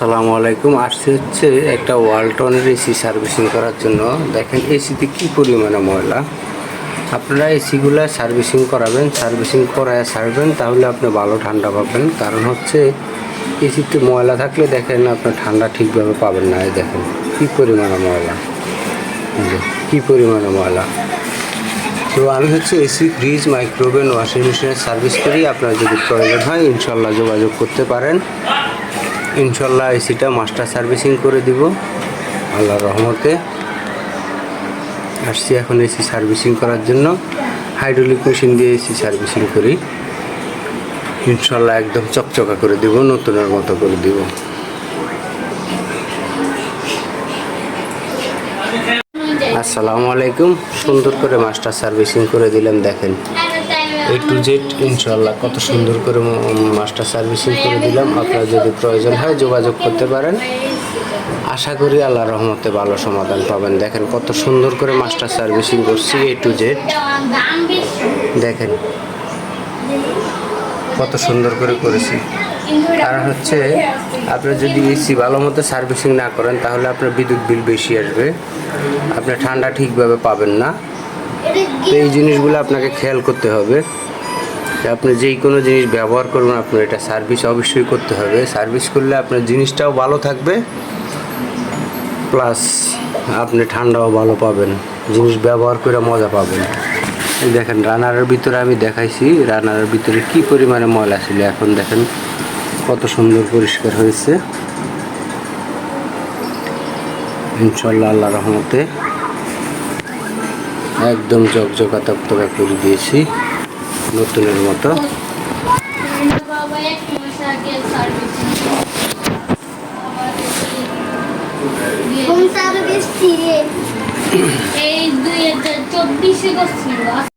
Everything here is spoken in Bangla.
আসসালামু আলাইকুম। আসছে হচ্ছে একটা ওয়ালটনের এসি সার্ভিসিং করার জন্য। দেখেন এসিতে কি পরিমাণে ময়লা। আপনারা এসিগুলো সার্ভিসিং করাবেন, সার্ভিসিং করায় ছাড়বেন, তাহলে আপনি ভালো ঠান্ডা পাবেন। কারণ হচ্ছে এসিতে ময়লা থাকলে দেখেন আপনার ঠান্ডা ঠিকভাবে পাবেন না। এই দেখেন কি পরিমাণে ময়লা, কি পরিমাণে ময়লা। তো আমি হচ্ছে এসি, ফ্রিজ, মাইক্রোওভেন, ওয়াশিং মেশিনের সার্ভিস করি। আপনার যদি প্রয়োজন হয় ইনশাল্লাহ যোগাযোগ করতে পারেন। ইনশাল্লাহ এসিটা মাস্টার সার্ভিসিং করে দিব আল্লাহর রহমতে। আসছি এখন এসি সার্ভিসিং করার জন্য। হাইড্রোলিক মেশিন দিয়ে এসি সার্ভিসিং করি। ইনশাল্লাহ একদম চকচকা করে দিব, নতুনের মতো করে দিব। আসসালামু আলাইকুম। সুন্দর করে মাস্টার সার্ভিসিং করে দিলাম। দেখেন A to Z ইনশাল্লাহ কত সুন্দর করে মাস্টার সার্ভিসিং করে দিলাম। আপনার যদি প্রয়োজন হয় যোগাযোগ করতে পারেন। আশা করি আল্লাহর রহমতে ভালো সমাধান পাবেন। দেখেন কত সুন্দর করে মাস্টার সার্ভিসিং করছি A to Z। দেখেন কত সুন্দর করে করেছি। কারণ হচ্ছে আপনি যদি এসি ভালো মতো সার্ভিসিং না করেন তাহলে আপনার বিদ্যুৎ বিল বেশি আসবে, আপনি ঠান্ডা ঠিকভাবে পাবেন না। তো এই জিনিসগুলো আপনাকে খেয়াল করতে হবে। আপনি যেই কোনো জিনিস ব্যবহার করবেন আপনার এটা সার্ভিস অবশ্যই করতে হবে। সার্ভিস করলে আপনার জিনিসটাও ভালো থাকবে, প্লাস আপনি ঠান্ডাও ভালো পাবেন, জিনিস ব্যবহার করে মজা পাবেন। এই দেখেন রানারের ভিতরে আমি দেখাইছি রানারের ভিতরে কি পরিমাণে ময়লা ছিল। এখন দেখেন কত সুন্দর পরিষ্কার হয়েছে ইনশাল্লাহ আল্লাহর রহমতে। একদম ঝকঝকা তকতকা করে দিয়েছি নতুনের মতো। এই 2024 করছিল।